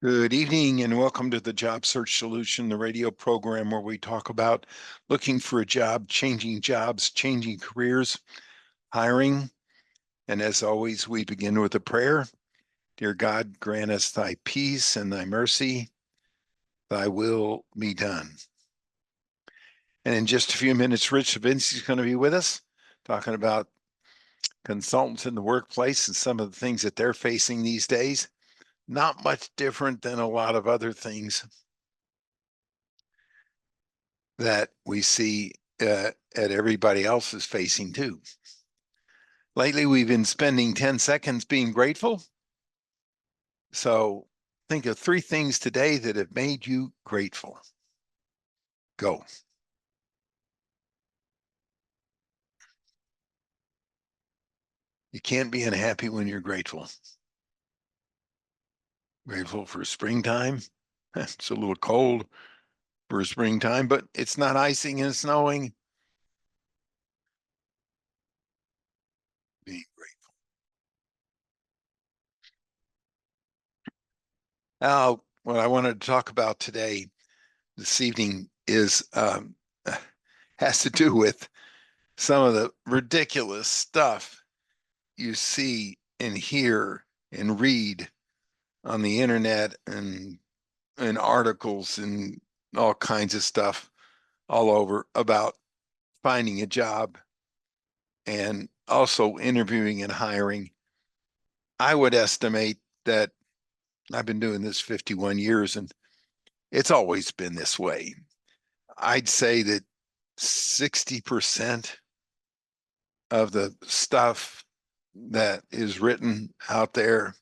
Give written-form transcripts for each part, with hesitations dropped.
Good evening and welcome to the Job Search Solution, the radio program where we talk about looking for a job, changing jobs, changing careers, hiring. And as always, we begin with a prayer. Dear God, grant us thy peace and thy mercy, thy will be done. And in just a few minutes, Rich Savinsky is going to be with us talking about consultants in the workplace and some of the things that they're facing these days. Not much different than a lot of other things that we see at everybody else is facing too. Lately, we've been spending 10 seconds being grateful. So think of 3 things today that have made you grateful. Go. You can't be unhappy when you're grateful. Grateful for springtime. It's a little cold for springtime, but it's not icing and snowing. Being grateful. Now, what I wanted to talk about today, this evening, is has to do with some of the ridiculous stuff you see and hear and read on the internet and articles and all kinds of stuff all over about finding a job and also interviewing and hiring. I would estimate that I've been doing this 51 years and it's always been this way. I'd say that 60% of the stuff that is written out there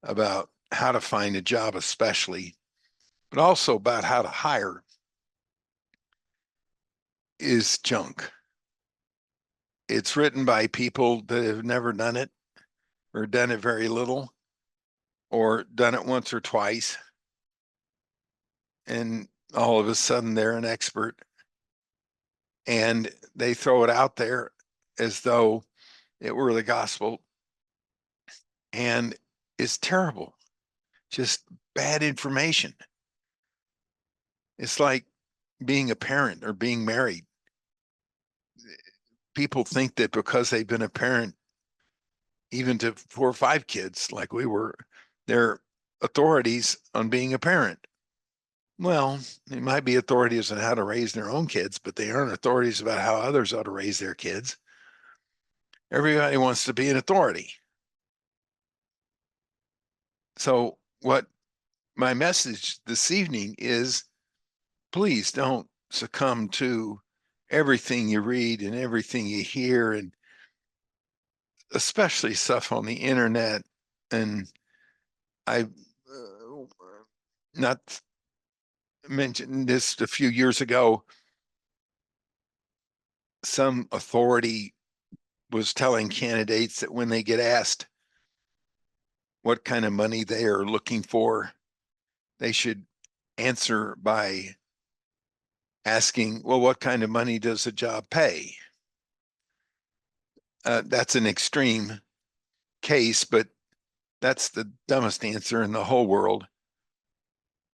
about how to find a job, especially, but also about how to hire, is junk. It's written by people that have never done it or done it very little or done it once or twice. And all of a sudden they're an expert and they throw it out there as though it were the gospel. And it's terrible, just bad information. It's like being a parent or being married. People think that because they've been a parent, even to 4 or 5 kids, like we were, they're authorities on being a parent. Well, they might be authorities on how to raise their own kids, but they aren't authorities about how others ought to raise their kids. Everybody wants to be an authority. So, what my message this evening is, please don't succumb to everything you read and everything you hear, and especially stuff on the internet. And I not mentioned this a few years ago. Some authority was telling candidates that when they get asked what kind of money they are looking for, they should answer by asking, well, what kind of money does the job pay? That's an extreme case, but that's the dumbest answer in the whole world.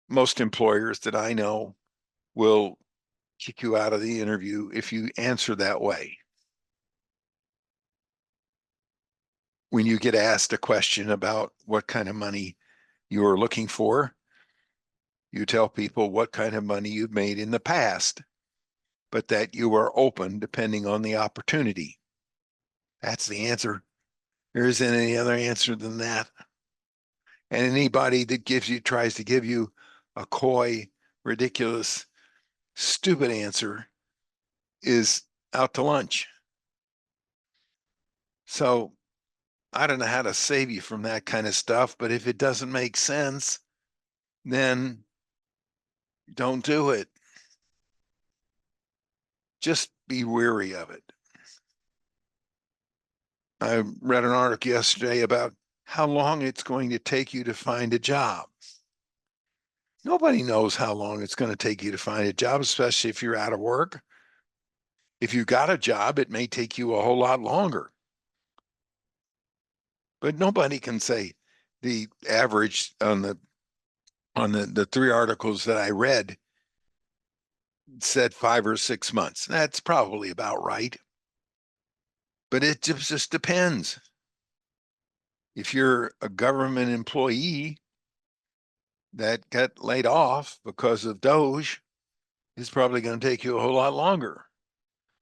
Most employers that I know will kick you out of the interview if you answer that way. When you get asked a question about what kind of money you are looking for, you tell people what kind of money you've made in the past, but that you are open depending on the opportunity. That's the answer. There isn't any other answer than that. And anybody that tries to give you a coy, ridiculous, stupid answer is out to lunch. So I don't know how to save you from that kind of stuff, but if it doesn't make sense, then don't do it. Just be wary of it. I read an article yesterday about how long it's going to take you to find a job. Nobody knows how long it's going to take you to find a job, especially if you're out of work. If you got a job, it may take you a whole lot longer. But nobody can say the average on the on the three articles that I read said 5 or 6 months. That's probably about right. But it just depends. If you're a government employee that got laid off because of Doge, it's probably going to take you a whole lot longer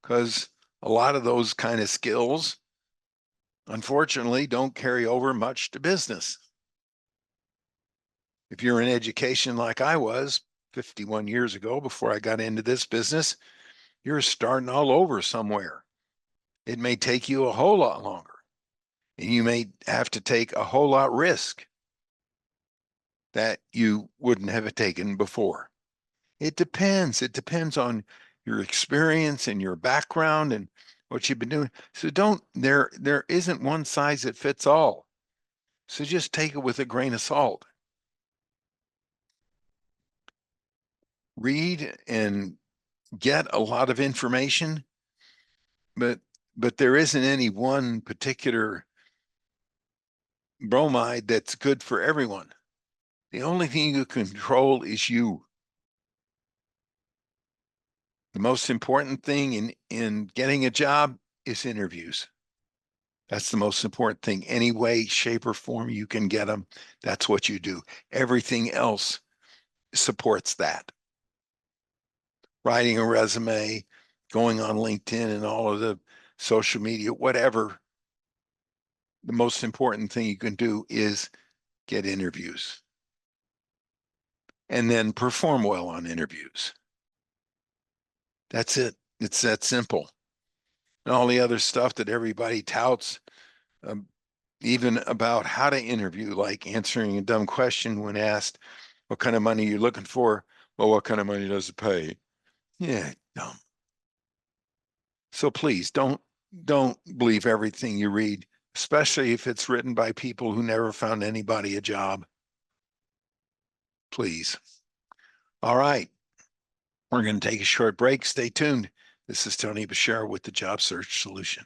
because a lot of those kind of skills, unfortunately, don't carry over much to business. If you're in education like I was 51 years ago before I got into this business, you're starting all over somewhere. It may take you a whole lot longer, and you may have to take a whole lot risk that you wouldn't have taken before. It depends. It depends on your experience and your background and what you've been doing. So there isn't one size that fits all. So just take it with a grain of salt. Read and get a lot of information, but there isn't any one particular bromide that's good for everyone. The only thing you control is you. The most important thing in getting a job is interviews. That's the most important thing. Any way, shape, or form you can get them, that's what you do. Everything else supports that. Writing a resume, going on LinkedIn and all of the social media, whatever. The most important thing you can do is get interviews and then perform well on interviews. That's it. It's that simple. And all the other stuff that everybody touts, um, even about how to interview, like answering a dumb question when asked, what kind of money are you looking for? Well, what kind of money does it pay? Yeah, dumb. So please don't believe everything you read, especially if it's written by people who never found anybody a job. Please. All right. We're going to take a short break. Stay tuned. This is Tony Bashir with the Job Search Solution.